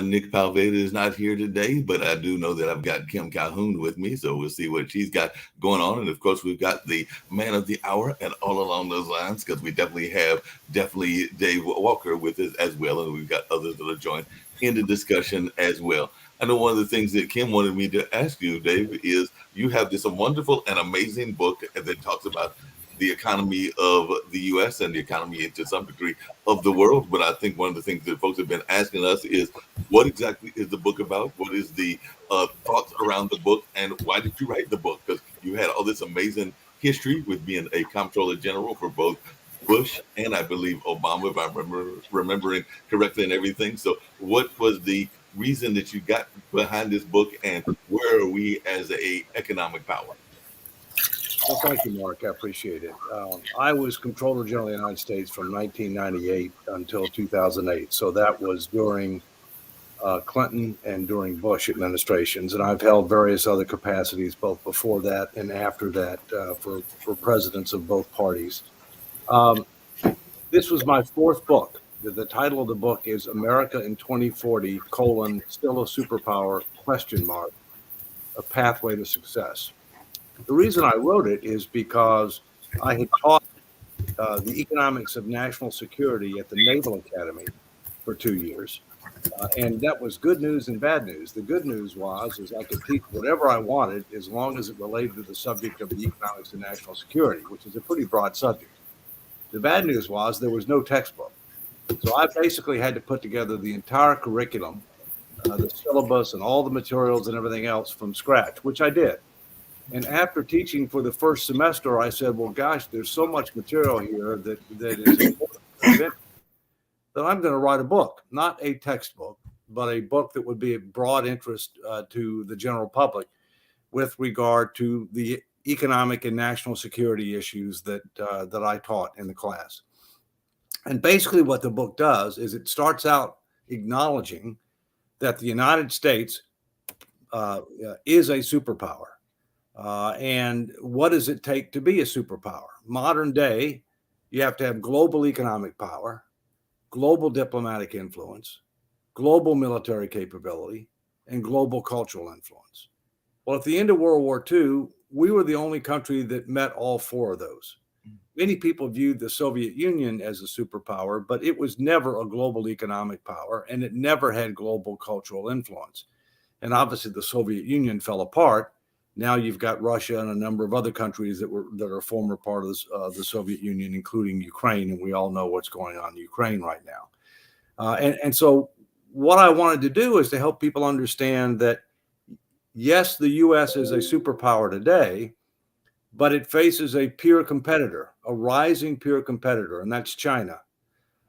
Nick Palveda is not here today, but I do know that I've got Kim Calhoun with me, so we'll see what she's got going on. And of course, we've got the man of the hour and all along those lines, because we definitely have Dave Walker with us as well, and we've got others that are joined in the discussion as well. I know one of the things that Kim wanted me to ask you, Dave, is you have this wonderful and amazing book that talks about the economy of the U.S. and the economy to some degree of the world. But I think one of the things that folks have been asking us is, what exactly is the book about? What is the thoughts around the book, and why did you write the book? Because you had all this amazing history with being a comptroller general for both Bush and I believe Obama, if I'm remembering correctly and everything. So what was the reason that you got behind this book, and where are we as a economic power? Well, thank you, Mark. I appreciate it. I was Comptroller General of the United States from 1998 until 2008. So that was during Clinton and during Bush administrations. And I've held various other capacities both before that and after that for presidents of both parties. This was my fourth book. The title of the book is America in 2040, Still a Superpower, A Pathway to Success. The reason I wrote it is because I had taught the economics of national security at the Naval Academy for 2 years. And that was good news and bad news. The good news is I could teach whatever I wanted as long as it related to the subject of the economics of national security, which is a pretty broad subject. The bad news was there was no textbook. So I basically had to put together the entire curriculum, the syllabus and all the materials and everything else from scratch, which I did. And after teaching for the first semester, I said, well, gosh, there's so much material here that is important that I'm going to write a book, not a textbook, but a book that would be of broad interest to the general public with regard to the economic and national security issues that I taught in the class. And basically what the book does is it starts out acknowledging that the United States is a superpower. And what does it take to be a superpower? Modern day, you have to have global economic power, global diplomatic influence, global military capability, and global cultural influence. Well, at the end of World War II, we were the only country that met all four of those. Many people viewed the Soviet Union as a superpower, but it was never a global economic power, and it never had global cultural influence. And obviously, the Soviet Union fell apart. Now you've got Russia and a number of other countries that are former part of the Soviet Union, including Ukraine, and we all know what's going on in Ukraine right now. And so what I wanted to do is to help people understand that, yes, the U.S. is a superpower today, but it faces a peer competitor, a rising peer competitor, and that's China.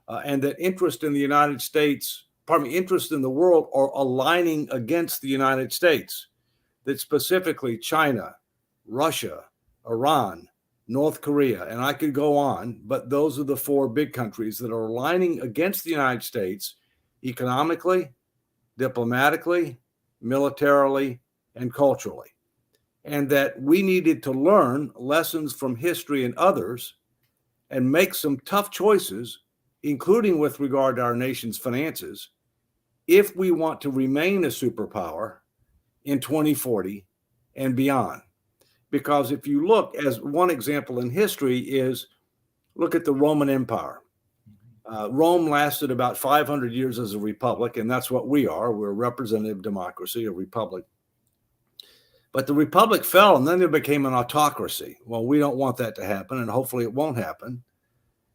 And that interest in the United States, interest in the world are aligning against the United States. That specifically China, Russia, Iran, North Korea, and I could go on, but those are the four big countries that are aligning against the United States economically, diplomatically, militarily, and culturally. And that we needed to learn lessons from history and others and make some tough choices, including with regard to our nation's finances, if we want to remain a superpower in 2040 and beyond. Because if you look, as one example in history is, look at the Roman Empire. Rome lasted about 500 years as a republic, and that's what we are. We're a representative democracy, a republic. But the republic fell, and then it became an autocracy. Well, we don't want that to happen, and hopefully it won't happen.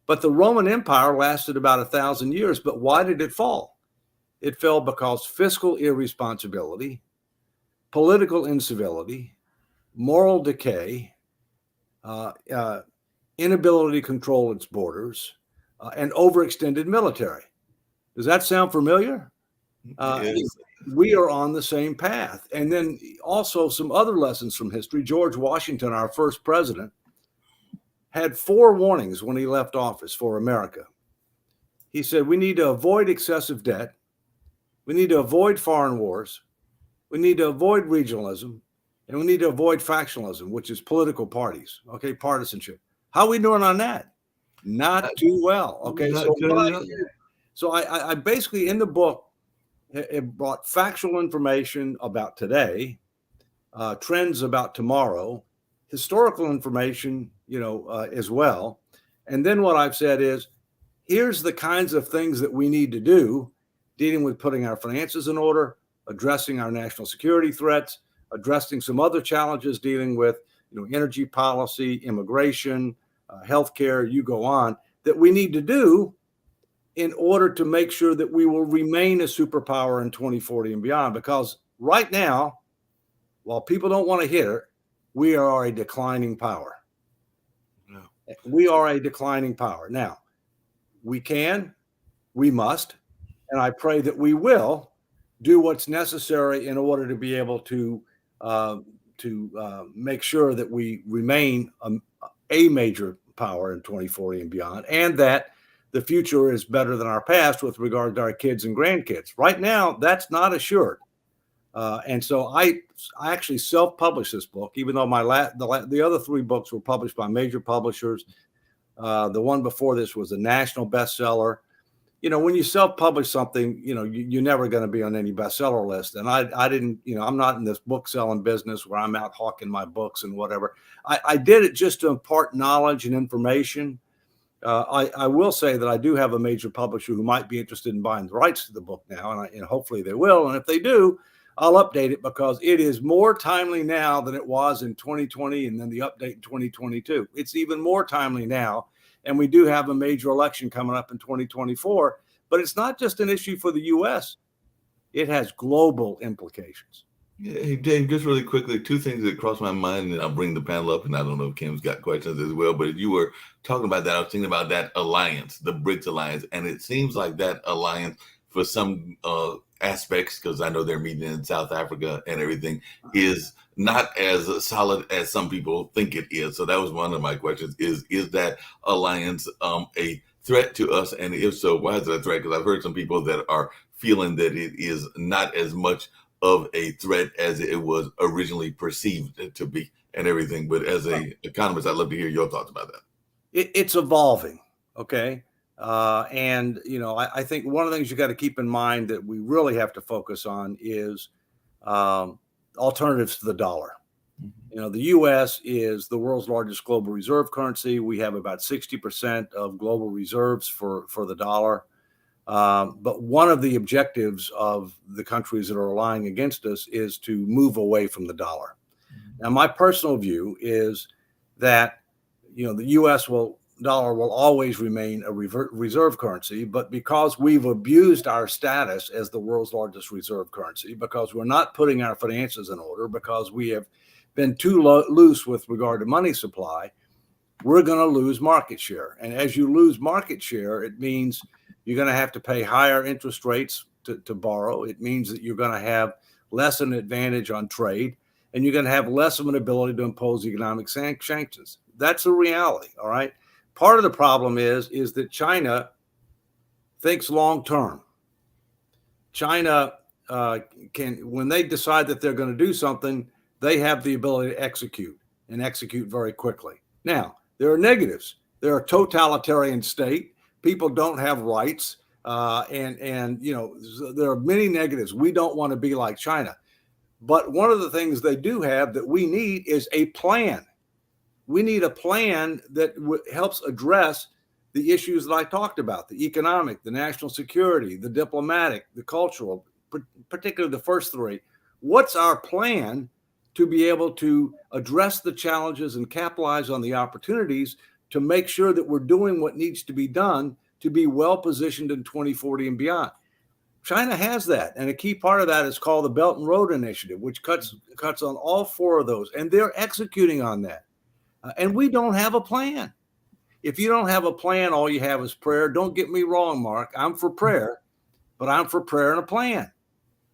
But the Roman Empire lasted about 1,000 years. But why did it fall? It fell because fiscal irresponsibility, political incivility, moral decay, inability to control its borders, and overextended military. Does that sound familiar? Yes. We are on the same path. And then also some other lessons from history. George Washington, our first president, had 4 warnings when he left office for America. He said, we need to avoid excessive debt. We need to avoid foreign wars. We need to avoid regionalism, and we need to avoid factionalism, which is political parties, okay, partisanship. How are we doing on that? Not too well, okay? So I basically, in the book, It brought factual information about today, trends about tomorrow, historical information, as well. And then what I've said is, here's the kinds of things that we need to do, dealing with putting our finances in order, addressing our national security threats, addressing some other challenges, dealing with energy policy, immigration, healthcare, you go on, that we need to do in order to make sure that we will remain a superpower in 2040 and beyond. Because right now, while people don't want to hear it, we are a declining power. No. We are a declining power. Now, we must, and I pray that we will do what's necessary in order to be able to make sure that we remain a major power in 2040 and beyond, and that the future is better than our past with regard to our kids and grandkids. Right now, that's not assured. And so I actually self-published this book, even though the other three books were published by major publishers. The one before this was a national bestseller. When you self-publish something, you're never going to be on any bestseller list. And I didn't, I'm not in this book selling business where I'm out hawking my books and whatever. I did it just to impart knowledge and information. I will say that I do have a major publisher who might be interested in buying the rights to the book now, and hopefully they will. And if they do, I'll update it, because it is more timely now than it was in 2020, and then the update in 2022. It's even more timely now. And we do have a major election coming up in 2024, but it's not just an issue for the U.S. It has global implications. Yeah, hey, Dave, just really quickly, two things that crossed my mind, and I'll bring the panel up, and I don't know if Kim's got questions as well, but you were talking about that. I was thinking about that alliance, the BRICS alliance, and it seems like that alliance for some aspects, because I know they're meeting in South Africa and everything, is not as solid as some people think it is. So that was one of my questions, is that alliance a threat to us? And if so, why is it a threat? Because I've heard some people that are feeling that it is not as much of a threat as it was originally perceived to be and everything. But as an economist, I'd love to hear your thoughts about that. It's evolving, okay? And, I think one of the things you got to keep in mind that we really have to focus on is alternatives to the dollar. The U.S. is the world's largest global reserve currency. We have about 60% of global reserves for the dollar. But one of the objectives of the countries that are relying against us is to move away from the dollar. Now, my personal view is that, the U.S. dollar will always remain a reserve currency, but because we've abused our status as the world's largest reserve currency, because we're not putting our finances in order, because we have been too loose with regard to money supply, we're going to lose market share. And as you lose market share, it means you're going to have to pay higher interest rates to borrow. It means that you're going to have less of an advantage on trade, and you're going to have less of an ability to impose economic sanctions. That's a reality, all right? Part of the problem is that China thinks long term. China when they decide that they're going to do something, they have the ability to execute very quickly. Now, there are negatives. They're a totalitarian state. People don't have rights, and there are many negatives. We don't want to be like China. But one of the things they do have that we need is a plan. We need a plan that helps address the issues that I talked about: the economic, the national security, the diplomatic, the cultural, particularly the first three. What's our plan to be able to address the challenges and capitalize on the opportunities to make sure that we're doing what needs to be done to be well positioned in 2040 and beyond? China has that, and a key part of that is called the Belt and Road Initiative, which cuts on all four of those, and they're executing on that. And we don't have a plan. If you don't have a plan, all you have is prayer. Don't get me wrong, Mark. I'm for prayer, but I'm for prayer and a plan.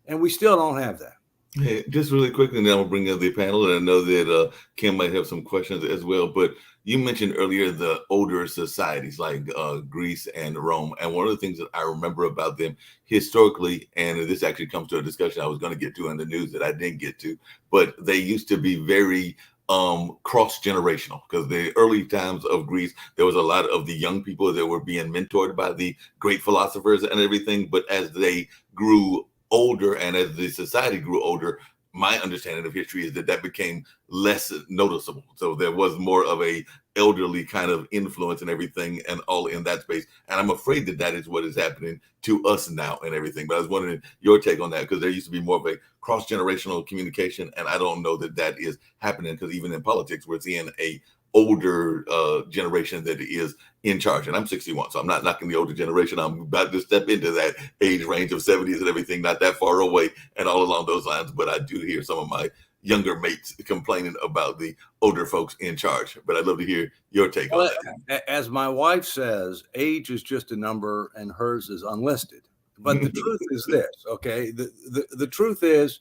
And we still don't have that. Hey, just really quickly, then we'll bring up the panel. And I know that Kim might have some questions as well. But you mentioned earlier the older societies like Greece and Rome. And one of the things that I remember about them historically, and this actually comes to a discussion I was going to get to in the news that I didn't get to, but they used to be very cross-generational, because the early times of Greece, there was a lot of the young people that were being mentored by the great philosophers and everything. But as they grew older, and as the society grew older, my understanding of history is that that became less noticeable. So there was more of a elderly kind of influence and everything, and all in that space. And I'm afraid that that is what is happening to us now and everything. But I was wondering your take on that, because there used to be more of a cross-generational communication, and I don't know that that is happening, because even in politics, we're seeing a older generation that is in charge. And I'm 61, so I'm not knocking the older generation. I'm about to step into that age range of 70s and everything, not that far away and all along those lines. But I do hear some of my younger mates complaining about the older folks in charge. But I'd love to hear your take on that. As my wife says, age is just a number and hers is unlisted. But the truth is this, okay? The truth is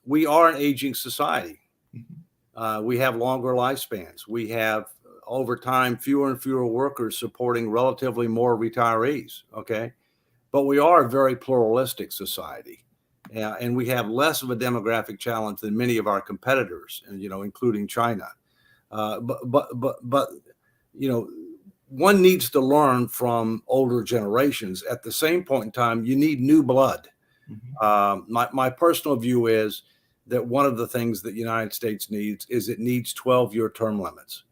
we are an aging society. We have longer lifespans. We have, over time, fewer and fewer workers supporting relatively more retirees, okay? But we are a very pluralistic society. And we have less of a demographic challenge than many of our competitors, including China. But one needs to learn from older generations. At the same point in time, you need new blood. My personal view is that one of the things that the United States needs is it needs 12-year term limits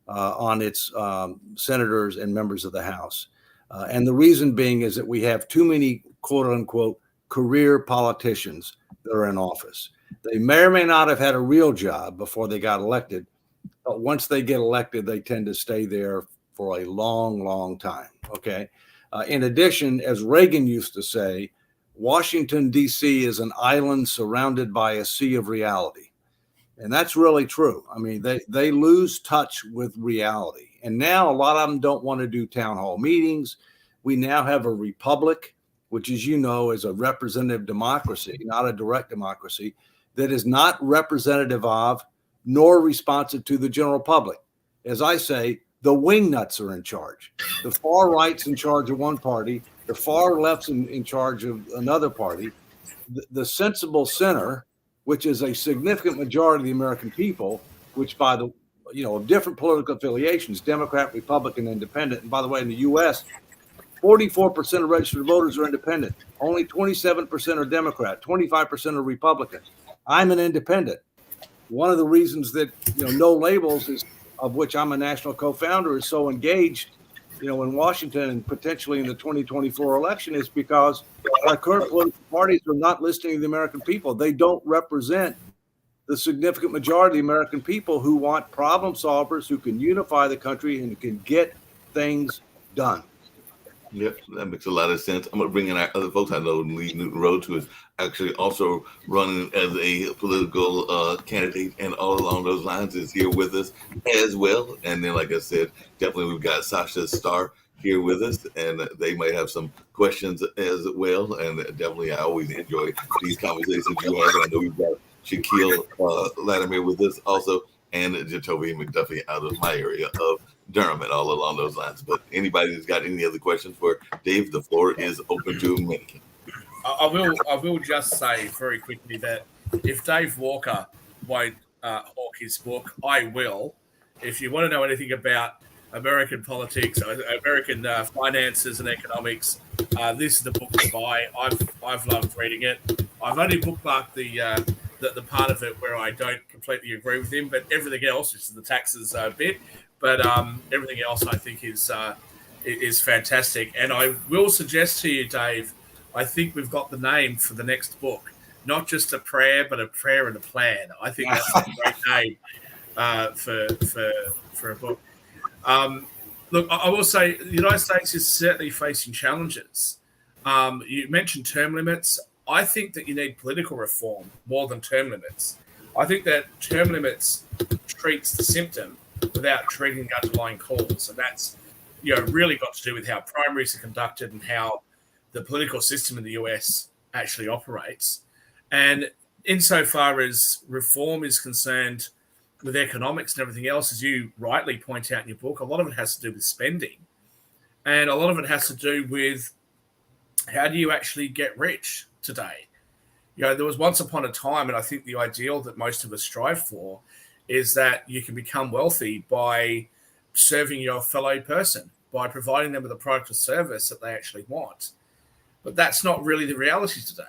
on its senators and members of the House. And the reason being is that we have too many, quote unquote, career politicians that are in office. They may or may not have had a real job before they got elected, but once they get elected, they tend to stay there for a long, long time. Okay. In addition, as Reagan used to say, Washington, D.C. is an island surrounded by a sea of reality. And that's really true. I mean, they lose touch with reality. And now a lot of them don't want to do town hall meetings. We now have a republic, which, as you know, is a representative democracy, not a direct democracy, that is not representative of nor responsive to the general public. As I say, the wingnuts are in charge. The far right's in charge of one party. The far left's in charge of another party. The sensible center, which is a significant majority of the American people, which by the, of different political affiliations, Democrat, Republican, Independent. And by the way, in the U.S., 44% of registered voters are independent. Only 27% are Democrat, 25% are Republican. I'm an independent. One of the reasons that, No Labels, is of which I'm a national co-founder, is so engaged, in Washington and potentially in the 2024 election, is because our current political parties are not listening to the American people. They don't represent the significant majority of the American people who want problem solvers, who can unify the country and who can get things done. Yep, that makes a lot of sense. I'm going to bring in our other folks. I know Lee Newton Rhodes, who is actually also running as a political candidate, and all along those lines is here with us as well. And then, like I said, definitely we've got Sasha Starr here with us, and they might have some questions as well. And definitely, I always enjoy these conversations you have. And I know we've got Shaquille Latimer with us also, and Jacoby McDuffie out of my area of Durham, and all along those lines. But anybody who's got any other questions for Dave, the floor is open to many. I will just say very quickly that if Dave Walker won't hawk his book, I will. If you want to know anything about American politics, American finances and economics, this is the book to buy. I've loved reading it. I've only bookmarked the part of it where I don't completely agree with him, but everything else, which is the taxes bit, but everything else I think is fantastic. And I will suggest to you, Dave, I think we've got the name for the next book. Not just a prayer, but a prayer and a plan. I think that's a great name for a book. Look, I will say the United States is certainly facing challenges. You mentioned term limits. I think that you need political reform more than term limits. I think that term limits treats the symptom without treating the underlying cause. And that's, really got to do with how primaries are conducted and how the political system in the US actually operates. And insofar as reform is concerned with economics and everything else, as you rightly point out in your book, a lot of it has to do with spending. And a lot of it has to do with how do you actually get rich today? There was once upon a time, and I think the ideal that most of us strive for is that you can become wealthy by serving your fellow person, by providing them with a product or service that they actually want. But that's not really the reality today.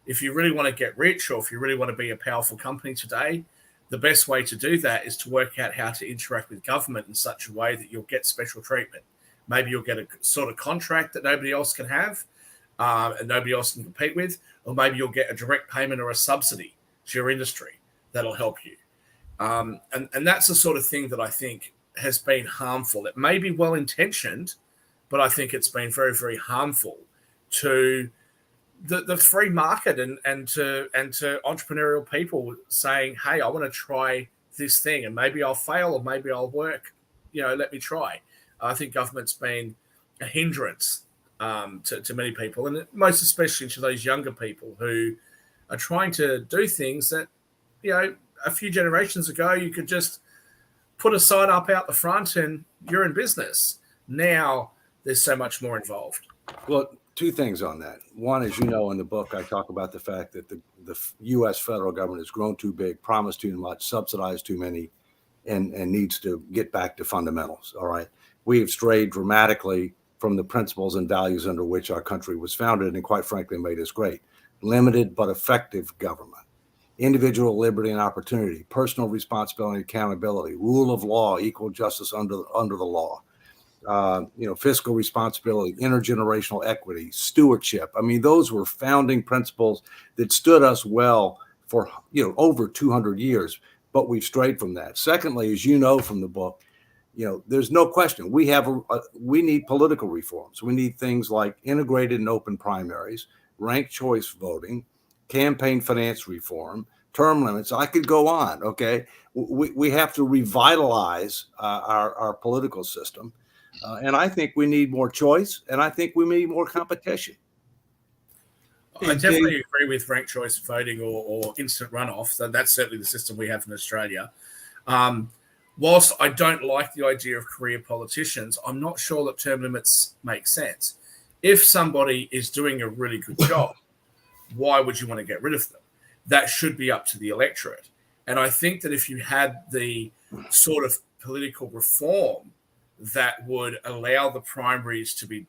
If you really want to get rich, or if you really want to be a powerful company today, the best way to do that is to work out how to interact with government in such a way that you'll get special treatment. Maybe you'll get a sort of contract that nobody else can have, and nobody else can compete with, or maybe you'll get a direct payment or a subsidy to your industry that'll help you. And that's the sort of thing that I think has been harmful. It may be well-intentioned, but I think it's been very, very harmful to the free market and to entrepreneurial people saying, hey, I want to try this thing, and maybe I'll fail or maybe I'll work. Let me try. I think government's been a hindrance to many people, and most especially to those younger people who are trying to do things that, a few generations ago, you could just put a sign up out the front and you're in business. Now there's so much more involved. Well, two things on that. One, as you know, in the book, I talk about the fact that the U.S. federal government has grown too big, promised too much, subsidized too many, and needs to get back to fundamentals. All right. We have strayed dramatically from the principles and values under which our country was founded and, quite frankly, made us great. Limited but effective government, individual liberty and opportunity, personal responsibility and accountability, rule of law, equal justice under the law, fiscal responsibility, intergenerational equity, stewardship. I mean, those were founding principles that stood us well for, over 200 years, but we've strayed from that. Secondly, as you know from the book, there's no question we need political reforms. We need things like integrated and open primaries, ranked choice voting, campaign finance reform, term limits. I could go on. Okay. We have to revitalize our political system. And I think we need more choice, and I think we need more competition. I definitely agree with ranked choice voting or instant runoff. So that's certainly the system we have in Australia. Whilst I don't like the idea of career politicians, I'm not sure that term limits make sense. If somebody is doing a really good job, why would you want to get rid of them? That should be up to the electorate. And I think that if you had the sort of political reform that would allow the primaries to be,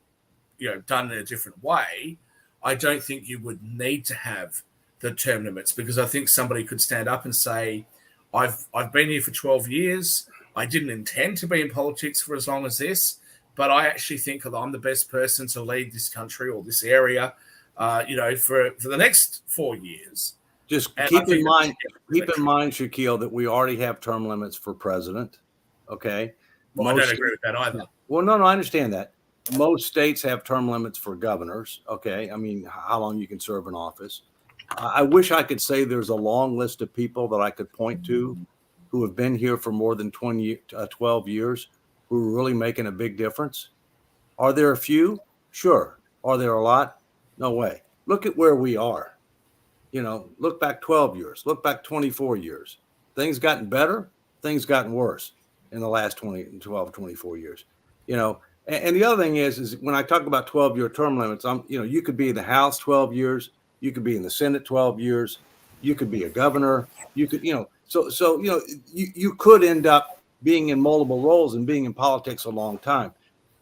done in a different way, I don't think you would need to have the term limits, because I think somebody could stand up and say, I've been here for 12 years. I didn't intend to be in politics for as long as this, but I actually think that I'm the best person to lead this country or this area, for the next 4 years. Just keep in mind, Shaquille, that we already have term limits for president. Okay. Well, I don't agree with that either. Well, no, I understand that. Most states have term limits for governors. Okay. I mean, how long you can serve in office. I wish I could say there's a long list of people that I could point to who have been here for more than 12 years who are really making a big difference. Are there a few? Sure. Are there a lot? No way. Look at where we are. Look back 12 years, look back 24 years. Things gotten better, things gotten worse in the last 12, 24 years. And the other thing is when I talk about 12-year term limits, you could be in the House 12 years, you could be in the Senate 12 years, you could be a governor, you could, you could end up being in multiple roles and being in politics a long time.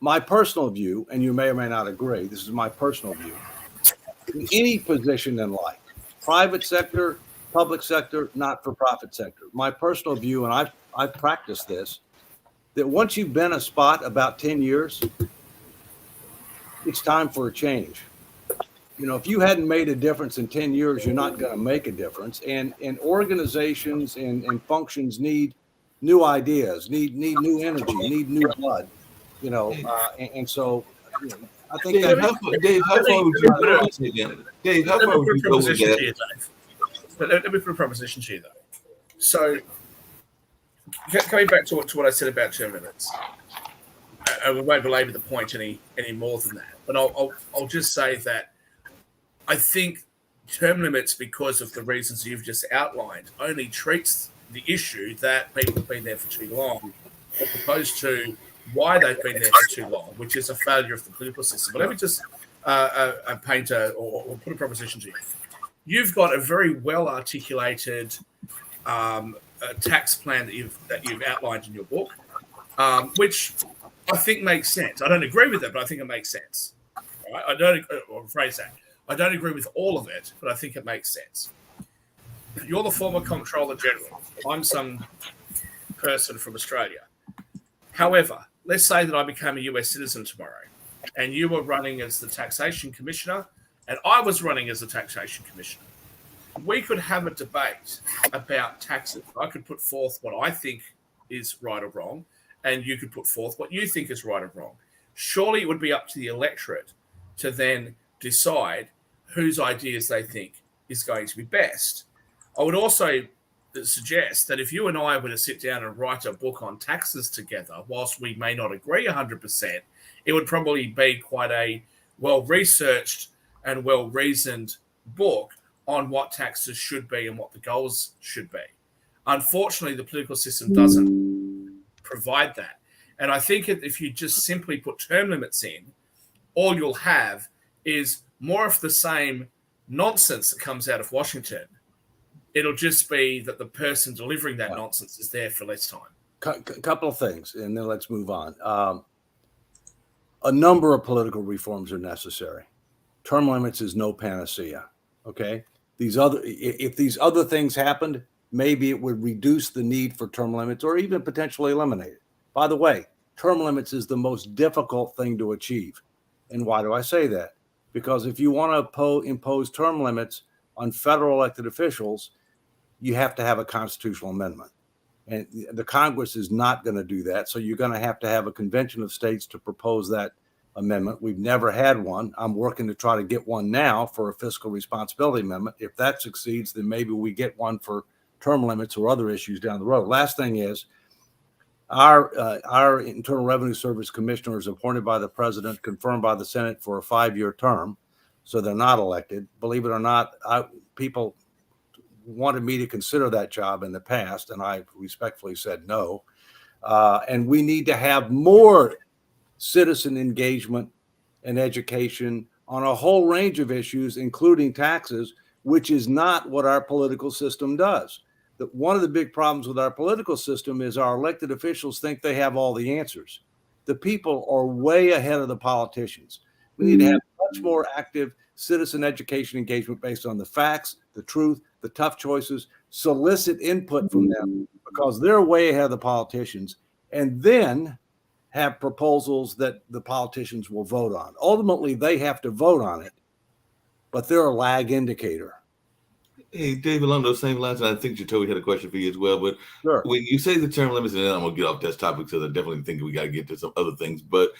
My personal view, and you may or may not agree, this is my personal view, in any position in life, private sector, public sector, not-for-profit sector, my personal view, and I've practiced this, that once you've been a spot about 10 years, it's time for a change. If you hadn't made a difference in 10 years, you're not going to make a difference. And organizations and functions need new ideas, need new energy, need new blood, and so I think Dave, how far would you go with it? Dave, how far would you go with that? Let me put a proposition to you, though. So, coming back to what I said about term limits, and we won't belabor the point any more than that, but I'll just say that I think term limits, because of the reasons you've just outlined, only treats the issue that people have been there for too long, as opposed to why they've been there for too long, which is a failure of the political system. But let me just paint or put a proposition to you. You've got a very well articulated tax plan that you've outlined in your book, which I think makes sense. I don't agree with it, but I think it makes sense. Right? I don't or phrase that. I don't agree with all of it, but I think it makes sense. You're the former Comptroller General. I'm some person from Australia. However, let's say that I became a US citizen tomorrow and you were running as the taxation commissioner and I was running as the taxation commissioner. We could have a debate about taxes. I could put forth what I think is right or wrong, and you could put forth what you think is right or wrong. Surely it would be up to the electorate to then decide whose ideas they think is going to be best. I would also suggest that if you and I were to sit down and write a book on taxes together, whilst we may not agree 100%, it would probably be quite a well-researched and well-reasoned book on what taxes should be and what the goals should be. Unfortunately, the political system doesn't provide that. And I think if you just simply put term limits in, all you'll have is more of the same nonsense that comes out of Washington. It'll just be that the person delivering that nonsense is there for less time. Couple of things, and then let's move on. A number of political reforms are necessary. Term limits is no panacea. Okay, if these other things happened, maybe it would reduce the need for term limits or even potentially eliminate it. By the way, term limits is the most difficult thing to achieve. And why do I say that? Because if you want to impose term limits on federal elected officials, you have to have a constitutional amendment. And the Congress is not going to do that. So you're going to have a convention of states to propose that amendment. We've never had one. I'm working to try to get one now for a fiscal responsibility amendment. If that succeeds, then maybe we get one for term limits or other issues down the road. Last thing is, our Internal Revenue Service commissioner is appointed by the president, confirmed by the Senate for a 5-year term. So they're not elected. Believe it or not, people wanted me to consider that job in the past, and I respectfully said no. And we need to have more citizen engagement and education on a whole range of issues, including taxes, which is not what our political system does. One of the big problems with our political system is our elected officials think they have all the answers. The people are way ahead of the politicians. We need to have much more active citizen education engagement based on the facts, the truth, the tough choices, solicit input from them because they're way ahead of the politicians, and then have proposals that the politicians will vote on. Ultimately, they have to vote on it, but they're a lag indicator. Hey, Dave, along those same lines, and I think Jacoby had a question for you as well, but Sure. When you say the term limits, and then I'm going to get off this topic because I definitely think we got to get to some other things, but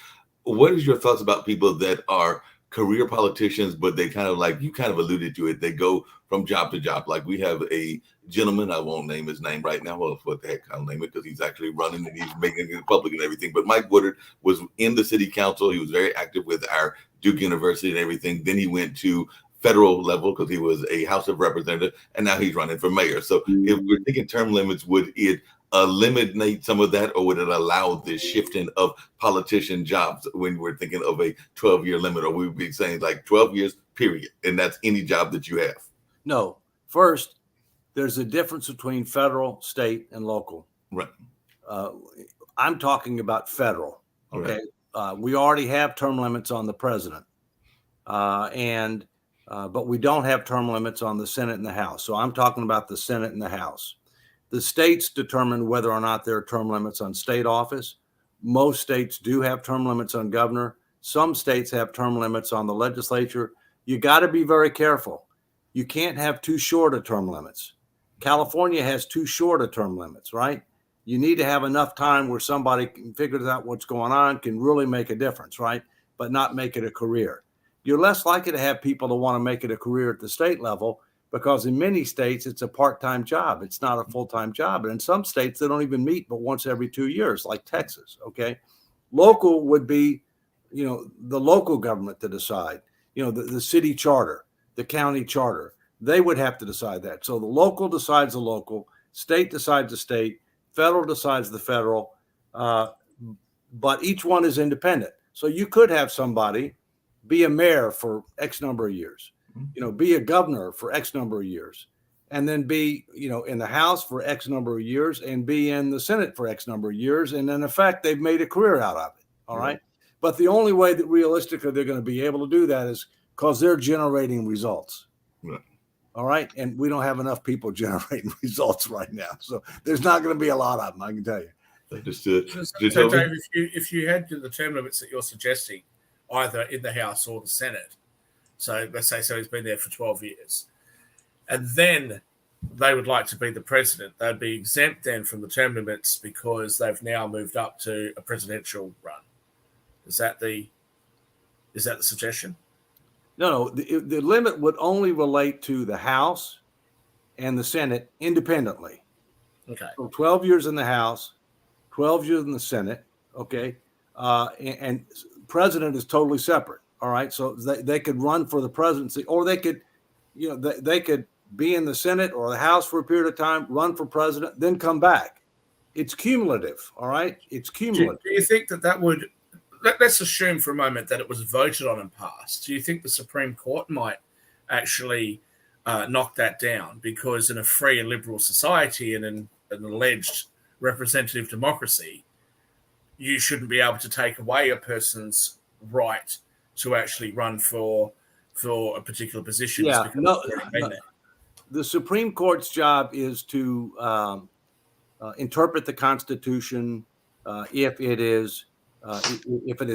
what is your thoughts about people that are career politicians, but they kind of like, you kind of alluded to it, they go from job to job. Like we have a gentleman, I won't name his name right now. Well, what the heck, I'll name it because he's actually running and he's making it public and everything. But Mike Woodard was in the city council. He was very active with our Duke University and everything. Then he went to federal level because he was a House of Representative, and now he's running for mayor. So if we're thinking term limits, would it eliminate some of that, or would it allow this shifting of politician jobs when we're thinking of a 12-year limit, or we'd be saying like 12 years, period, and that's any job that you have? No. First, there's a difference between federal, state, and local. Right. I'm talking about federal. Okay. Right. We already have term limits on the president, but we don't have term limits on the Senate and the House. So I'm talking about the Senate and the House. The states determine whether or not there are term limits on state office. Most states do have term limits on governor. Some states have term limits on the legislature. You got to be very careful. You can't have too short of term limits. California has too short of term limits, right? You need to have enough time where somebody figures out what's going on, can really make a difference, right? But not make it a career. You're less likely to have people that want to make it a career at the state level because in many states, it's a part-time job. It's not a full-time job. And in some states, they don't even meet but once every 2 years, like Texas, okay? Local would be, the local government to decide, the city charter, the county charter. They would have to decide that. So the local decides the local, state decides the state, federal decides the federal, but each one is independent. So you could have somebody be a mayor for X number of years, be a governor for X number of years, and then be, in the House for X number of years and be in the Senate for X number of years. And in effect, they've made a career out of it. All right. But the only way that realistically they're going to be able to do that is because they're generating results. Right. All right. And we don't have enough people generating results right now. So there's not going to be a lot of them, I can tell you. Understood. So Dave, if you had the term limits that you're suggesting, either in the House or the Senate, so let's say he's been there for 12 years, and then they would like to be the president, they'd be exempt then from the term limits because they've now moved up to a presidential run. Is that the suggestion? No. The limit would only relate to the House and the Senate independently. Okay. So 12 years in the House, 12 years in the Senate. Okay. And president is totally separate. All right. So they could run for the presidency, or they could, they could be in the Senate or the House for a period of time, run for president, then come back. It's cumulative. All right. It's cumulative. Do you think that would, let's assume for a moment that it was voted on and passed. Do you think the Supreme Court might actually knock that down? Because in a free and liberal society and in an alleged representative democracy, you shouldn't be able to take away a person's right to actually run for a particular position. Yeah, the Supreme Court's job is to interpret the Constitution if it is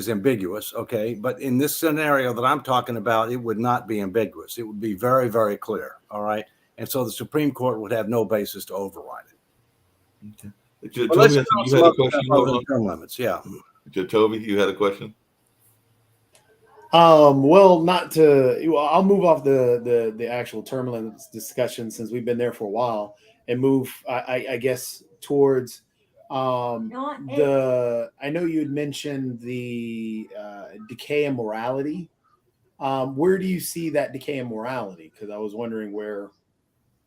ambiguous. Okay, but in this scenario that I'm talking about, it would not be ambiguous. It would be very, very clear. All right, and so the Supreme Court would have no basis to override it. Okay. Toby, you had a question. Term limits, yeah. Toby, you had a question. Well, not to. Well, I'll move off the actual term limits discussion since we've been there for a while, and move, I guess, towards I know you had mentioned the decay in morality. Where do you see that decay in morality? Because I was wondering where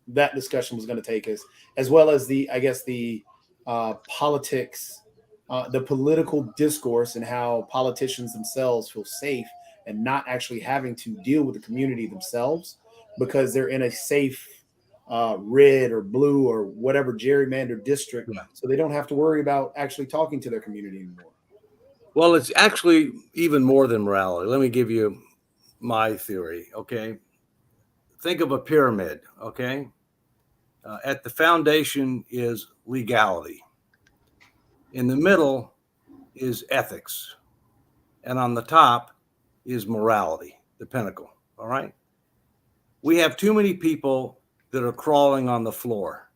that discussion was going to take us, as well as the politics, the political discourse, and how politicians themselves feel safe and not actually having to deal with the community themselves because they're in a safe red or blue or whatever gerrymandered district, so they don't have to worry about actually talking to their community anymore. Well, it's actually even more than morality. Let me give you my theory. Okay, think of a pyramid. Okay, at the foundation is legality. In the middle is ethics, and on the top is morality, the pinnacle. All right, we have too many people that are crawling on the floor.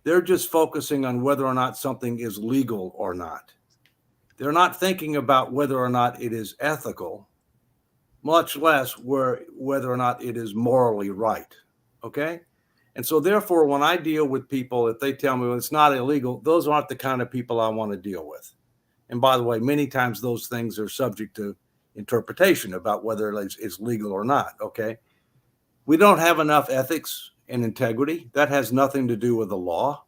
They're just focusing on whether or not something is legal or not. They're not thinking about whether or not it is ethical, much less whether or not it is morally right. Okay? And so therefore, when I deal with people, if they tell me, well, it's not illegal, those aren't the kind of people I want to deal with. And by the way, many times those things are subject to interpretation about whether it's legal or not. Okay? We don't have enough ethics and integrity. That has nothing to do with the law.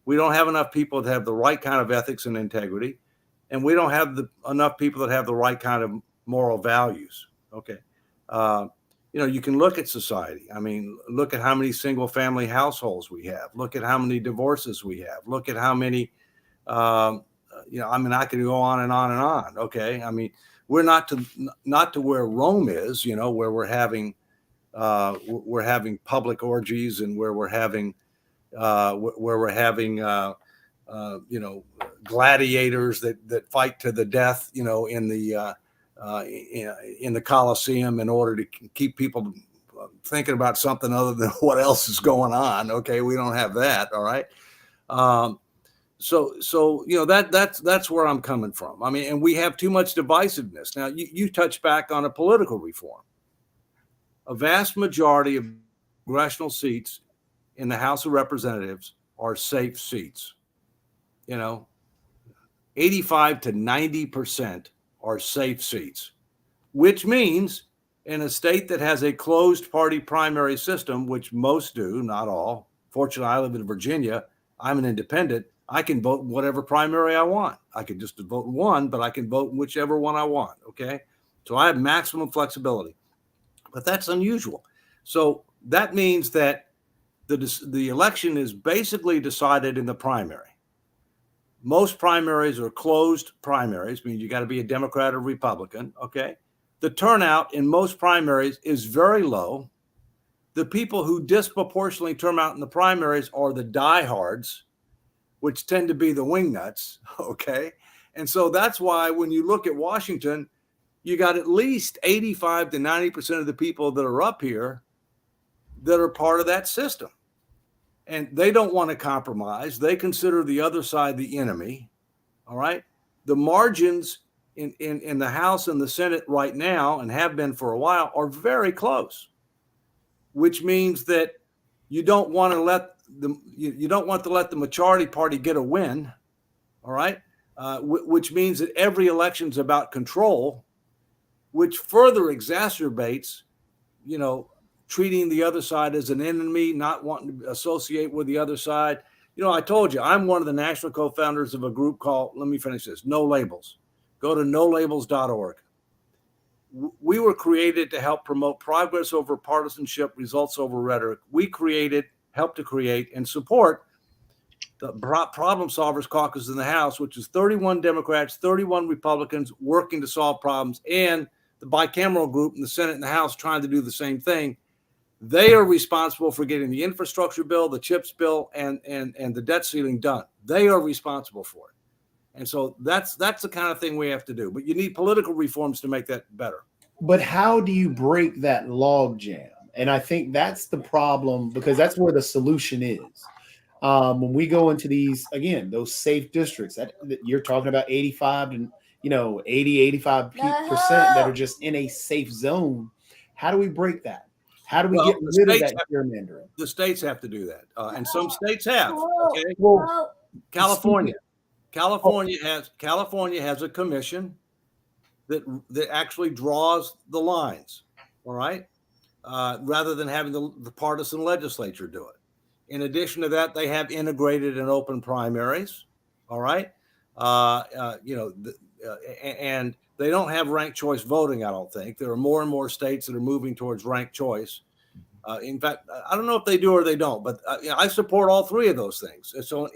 We don't have enough people that have the right kind of ethics and integrity, and we don't have enough people that have the right kind of moral values. Okay, you can look at society. I mean, look at how many single-family households we have. Look at how many divorces we have. Look at how many. I could go on and on and on. Okay, I mean, we're not to where Rome is. Where we're having public orgies and where we're having gladiators that fight to the death, in the Colosseum in order to keep people thinking about something other than what else is going on. Okay, we don't have that. All right. So that's where I'm coming from. I mean, and we have too much divisiveness. Now you touch back on a political reform. A vast majority of congressional seats in the House of Representatives are safe seats. 85 to 90% are safe seats, which means in a state that has a closed party primary system, which most do, not all. Fortunately, I live in Virginia. I'm an independent. I can vote in whatever primary I want. I could just vote in one, but I can vote in whichever one I want. Okay. So I have maximum flexibility. But that's unusual. So that means that the election is basically decided in the primary. Most primaries are closed primaries, meaning you got to be a Democrat or Republican. Okay. The turnout in most primaries is very low. The people who disproportionately turn out in the primaries are the diehards, which tend to be the wingnuts. Okay. And so that's why when you look at Washington, you got at least 85 to 90% of the people that are up here that are part of that system. And they don't want to compromise. They consider the other side the enemy. All right. The margins in the House and the Senate right now, and have been for a while, are very close, which means that you don't want to let the majority party get a win. All right. Which means that every election is about control, which further exacerbates, treating the other side as an enemy, not wanting to associate with the other side. I told you, I'm one of the national co-founders of a group called, let me finish this, No Labels. Go to nolabels.org. We were created to help promote progress over partisanship, results over rhetoric. We helped to create and support the Problem Solvers Caucus in the House, which is 31 Democrats, 31 Republicans working to solve problems, and the bicameral group in the Senate and the House trying to do the same thing. They are responsible for getting the infrastructure bill, the CHIPS bill, and the debt ceiling done. They are responsible for it. And so that's the kind of thing we have to do. But you need political reforms to make that better. But how do you break that log jam? And I think that's the problem, because that's where the solution is. When we go into these, again, those safe districts that you're talking about, 85 to 85% that are just in a safe zone. How do we break that? How do we get rid of that gerrymandering? The states have to do that, and some states have. Okay, well, California has a commission that actually draws the lines. All right, rather than having the partisan legislature do it. In addition to that, they have integrated and open primaries. All right, and they don't have ranked choice voting, I don't think. There are more and more states that are moving towards ranked choice. In fact, I don't know if they do or they don't, but I support all three of those things. So,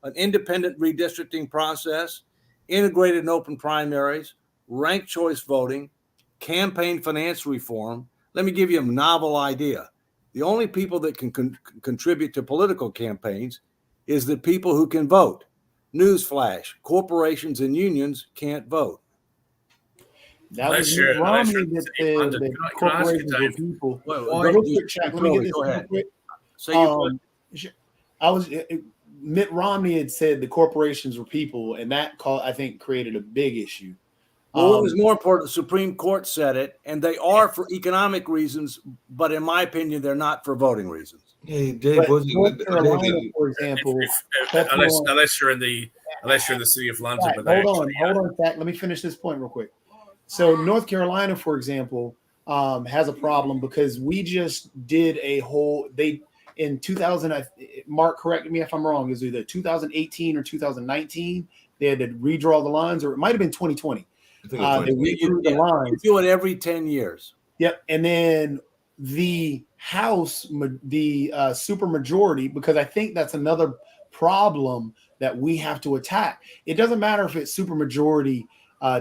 an independent redistricting process, integrated and open primaries, ranked choice voting, campaign finance reform. Let me give you a novel idea. The only people that can contribute to political campaigns is the people who can vote. Newsflash, corporations and unions can't vote. That was Mitt Romney that said that corporations were people. Go ahead. Mitt Romney had said the corporations were people, and that I think created a big issue. Well, what was more important, the Supreme Court said it, and they are for economic reasons, but in my opinion, they're not for voting reasons. Hey, Dave, North Carolina, for example, unless you're in the city of London. Right, hold on, Zach. Let me finish this point real quick. So North Carolina, for example, has a problem because we just did in 2000. Mark, correct me if I'm wrong. It was either 2018 or 2019. They had to redraw the lines, or it might have been 2020. They redrew the lines. You do it every 10 years. Yep, and then the House, the super majority, because I think that's another problem that we have to attack. It doesn't matter if it's super majority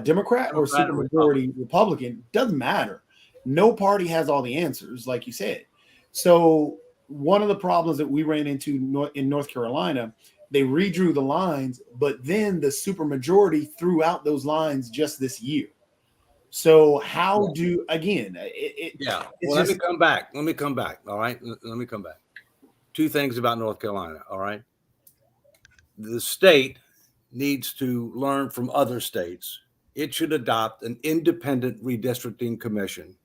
Democrat or super majority Republican. Doesn't matter. No party has all the answers, like you said. So one of the problems that we ran into in North Carolina, they redrew the lines, but then the super majority threw out those lines just this year. So how do, again, let me come back. All right. Let me come back. Two things about North Carolina. All right. The state needs to learn from other states. It should adopt an independent redistricting commission,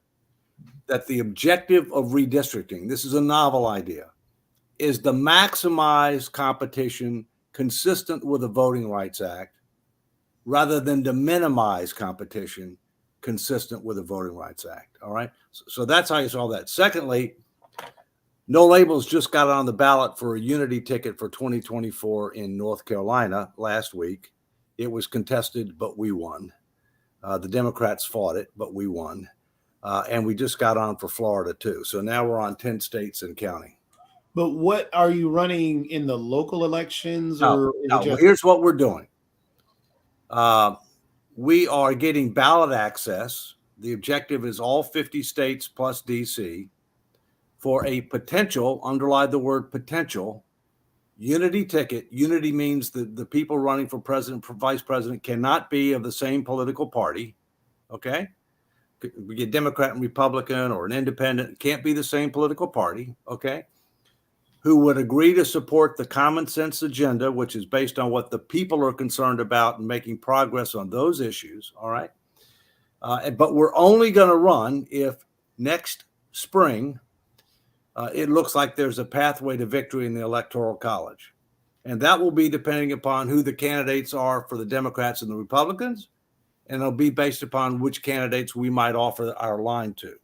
that the objective of redistricting, this is a novel idea, is to maximize competition consistent with the Voting Rights Act, rather than to minimize competition consistent with the Voting Rights Act. All right. So that's how you solve that. Secondly, No Labels just got on the ballot for a unity ticket for 2024 in North Carolina last week. It was contested, but we won. The Democrats fought it, but we won. And we just got on for Florida too. So now we're on 10 states and counting. But what are you running in the local elections, or is it just? Here's what we're doing. We are getting ballot access. The objective is all 50 states plus DC for a potential, underline the word potential, unity ticket. Unity means that the people running for president, for vice president cannot be of the same political party. Okay. We get Democrat and Republican or an independent, it can't be the same political party. Okay. Who would agree to support the common sense agenda, which is based on what the people are concerned about and making progress on those issues. All right. But we're only going to run if next spring it looks like there's a pathway to victory in the Electoral College. And that will be depending upon who the candidates are for the Democrats and the Republicans. And it'll be based upon which candidates we might offer our line to.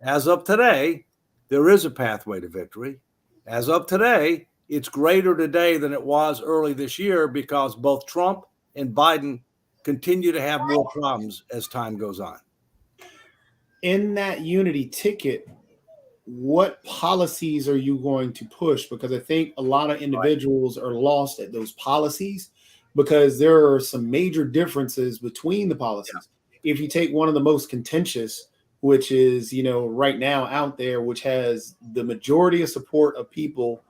As of today, there is a pathway to victory. As of today, it's greater today than it was early this year because both Trump and Biden continue to have more problems as time goes on. In that unity ticket, what policies are you going to push? Because I think a lot of individuals are lost at those policies because there are some major differences between the policies. Yeah. If you take one of the most contentious, which is, right now out there, which has the majority of support of people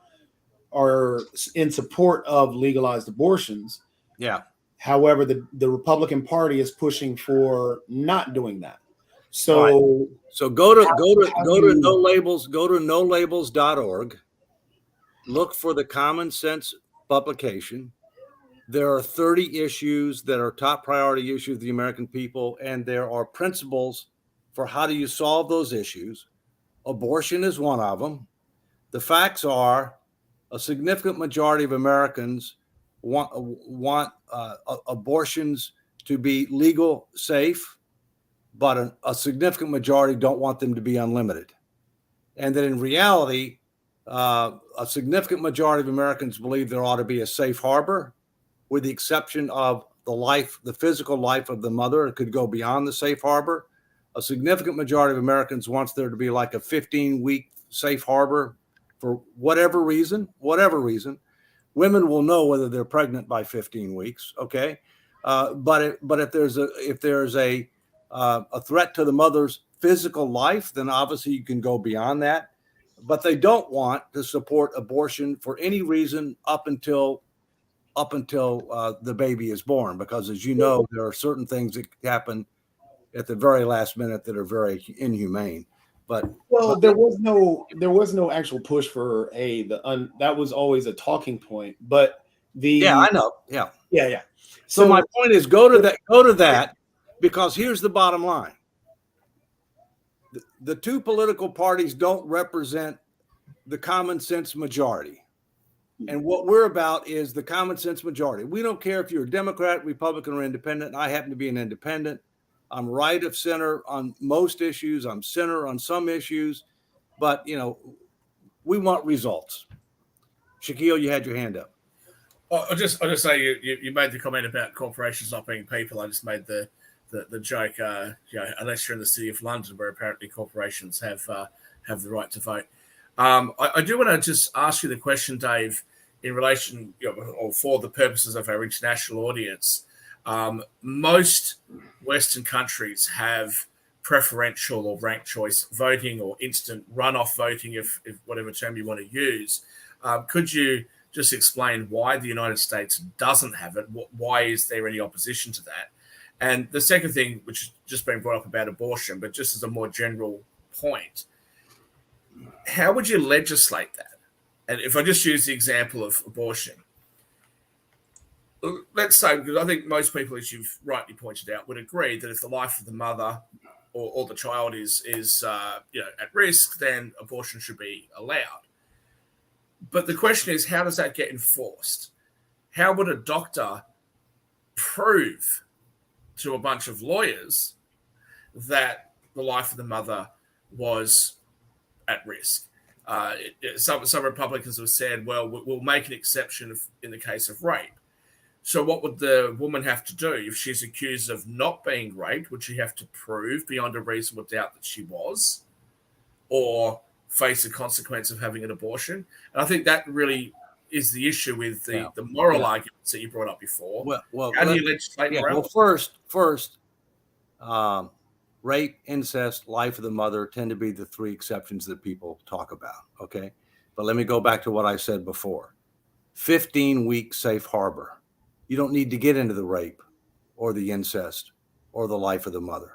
are in support of legalized abortions. Yeah. However, the Republican Party is pushing for not doing that. So go to nolabels.org. Look for the Common Sense publication. There are 30 issues that are top priority issues of the American people, and there are principles for how do you solve those issues. Abortion is one of them. The facts are a significant majority of Americans want abortions to be legal, safe, but a significant majority don't want them to be unlimited. And that in reality, a significant majority of Americans believe there ought to be a safe harbor, with the exception of the physical life of the mother. It could go beyond the safe harbor. A significant majority of Americans wants there to be like a 15-week safe harbor for whatever reason. Women will know whether they're pregnant by 15 weeks. Okay. But if there's a threat to the mother's physical life, then obviously you can go beyond that. But they don't want to support abortion for any reason up until the baby is born, because as you know, there are certain things that happen at the very last minute that are very inhumane. There was no actual push for that was always a talking point. But I know. Yeah. So my point is go to that, because here's the bottom line. The two political parties don't represent the common sense majority. And what we're about is the common sense majority. We don't care if you're a Democrat, Republican, or independent. I happen to be an independent. I'm right of center on most issues. I'm center on some issues. But, we want results. Shaquille, you had your hand up. I'll just say you made the comment about corporations not being people. I just made the joke, unless you're in the city of London, where apparently corporations have the right to vote. I do want to just ask you the question, Dave, in relation, or for the purposes of our international audience. Most Western countries have preferential or ranked choice voting, or instant runoff voting, if whatever term you want to use. Could you just explain why the United States doesn't have it? Why is there any opposition to that? And the second thing, which has just been brought up about abortion, but just as a more general point, how would you legislate that? And if I just use the example of abortion, let's say, because I think most people, as you've rightly pointed out, would agree that if the life of the mother or the child is at risk, then abortion should be allowed. But the question is, how does that get enforced? How would a doctor prove to a bunch of lawyers that the life of the mother was at risk? Some Republicans have said, well, we'll make an exception in the case of rape. So what would the woman have to do? If she's accused of not being raped, would she have to prove beyond a reasonable doubt that she was? Or face the consequence of having an abortion. And I think that really is the issue with the moral arguments that you brought up before. Well, how do you legislate morality? Well, first, rape, incest, life of the mother tend to be the three exceptions that people talk about. Okay. But let me go back to what I said before. 15-week safe harbor. You don't need to get into the rape or the incest or the life of the mother.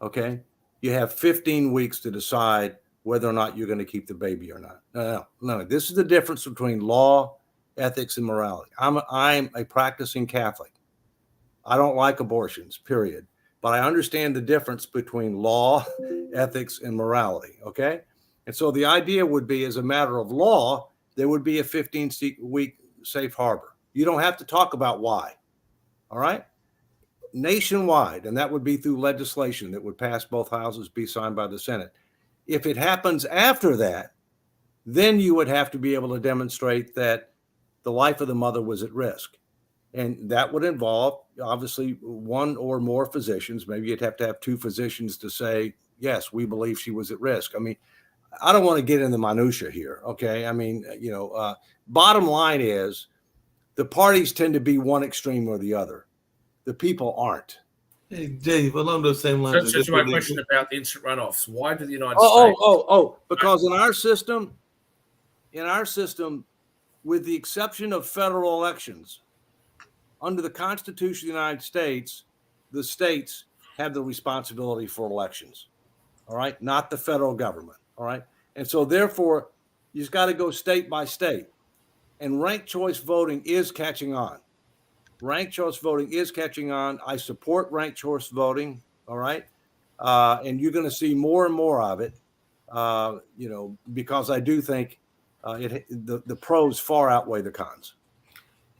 Okay. You have 15 weeks to decide whether or not you're going to keep the baby or not. No. This is the difference between law, ethics, and morality. I'm a practicing Catholic. I don't like abortions, period. But I understand the difference between law, ethics, and morality. Okay. And so the idea would be, as a matter of law, there would be a 15-week safe harbor. You don't have to talk about why. All right. Nationwide, and that would be through legislation that would pass both houses, be signed by the Senate. If it happens after that, then you would have to be able to demonstrate that the life of the mother was at risk. And that would involve, obviously, one or more physicians. Maybe you'd have to have two physicians to say, yes, we believe she was at risk. I mean, I don't want to get into minutia here. Okay. I mean, bottom line is the parties tend to be one extreme or the other. The people aren't. Hey, Dave, along those same lines. So my question about the instant runoffs. Why did the United States? Because in our system, with the exception of federal elections, under the Constitution of the United States, the states have the responsibility for elections. All right. Not the federal government. All right. And so therefore, you just got to go state by state. And ranked choice voting is catching on. Ranked choice voting is catching on. I support ranked choice voting. All right. And you're going to see more and more of it, because I do think the pros far outweigh the cons.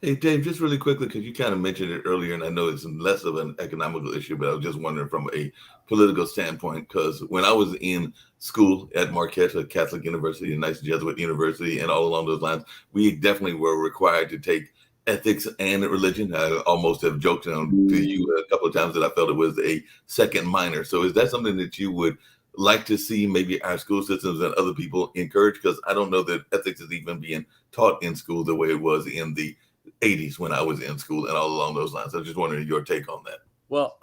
Hey, Dave, just really quickly, because you kind of mentioned it earlier, and I know it's less of an economical issue, but I was just wondering from a political standpoint, because when I was in school at Marquette, a Catholic university, a nice Jesuit university, and all along those lines, we definitely were required to take ethics and religion. I almost have joked to you a couple of times that I felt it was a second minor. So is that something that you would like to see maybe our school systems and other people encourage? Because I don't know that ethics is even being taught in school the way it was in the 80s when I was in school and all along those lines. I'm just wondering your take on that. Well,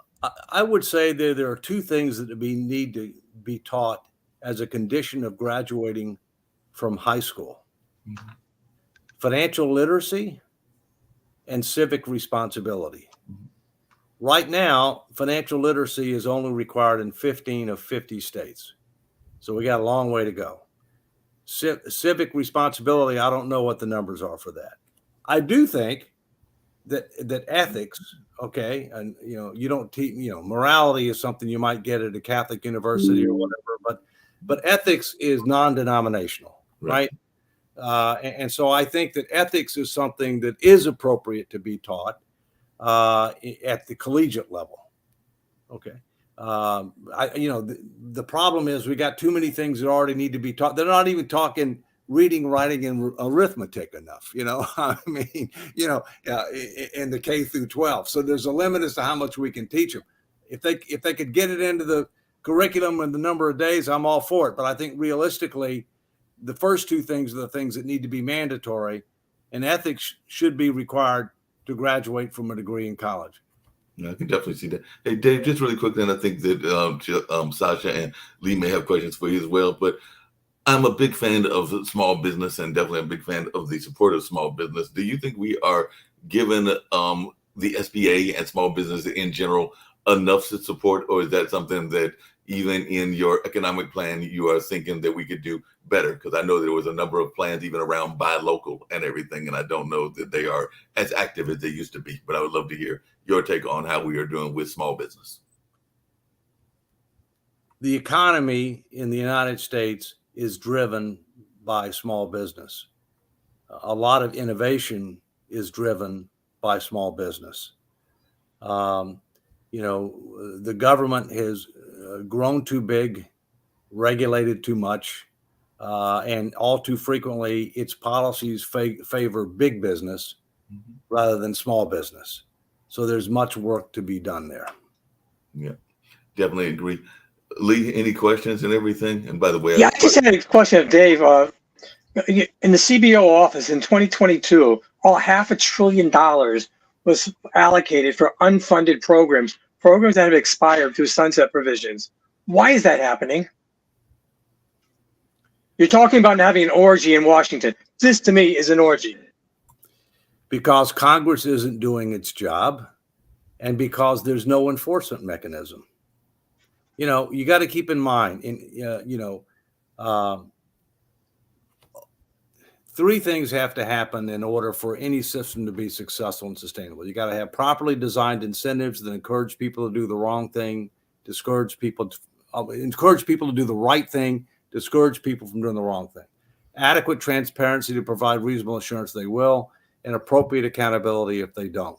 I would say there are two things that need to be taught as a condition of graduating from high school. Mm-hmm. Financial literacy and civic responsibility. Mm-hmm. Right now, financial literacy is only required in 15 of 50 states. So we got a long way to go. Civic responsibility, I don't know what the numbers are for that. I do think that ethics, okay, and you don't teach, morality is something you might get at a Catholic university or whatever, but ethics is non-denominational, right? And so I think that ethics is something that is appropriate to be taught at the collegiate level. Okay. The problem is we got too many things that already need to be taught. They're not even talking reading, writing, and arithmetic enough, I mean, in the K through 12. So there's a limit as to how much we can teach them. If they could get it into the curriculum and the number of days, I'm all for it. But I think realistically, the first two things are the things that need to be mandatory, and ethics should be required to graduate from a degree in college. Yeah, I can definitely see that. Hey, Dave, just really quickly, and I think that Sasha and Lee may have questions for you as well, but I'm a big fan of small business and definitely a big fan of the support of small business. Do you think we are giving the SBA and small business in general enough support, or is that something that even in your economic plan you are thinking that we could do better? Because I know there was a number of plans even around buy local and everything, and I don't know that they are as active as they used to be. But I would love to hear your take on how we are doing with small business. The economy in the United States is driven by small business. A lot of innovation is driven by small business. The government has grown too big, regulated too much, and all too frequently its policies favor big business rather than small business. So there's much work to be done there. Yeah, definitely agree. Lee, any questions and everything? And by the way, Yeah, I just had a question of Dave. In the CBO office in 2022, all $500 billion was allocated for unfunded programs that have expired through sunset provisions. Why is that happening? You're talking about having an orgy in Washington. This, to me, is an orgy. Because Congress isn't doing its job and because there's no enforcement mechanism. You know, you got to keep in mind, three things have to happen in order for any system to be successful and sustainable. You got to have properly designed incentives that encourage people to do the wrong thing, encourage people to do the right thing, discourage people from doing the wrong thing. Adequate transparency to provide reasonable assurance they will, and appropriate accountability if they don't.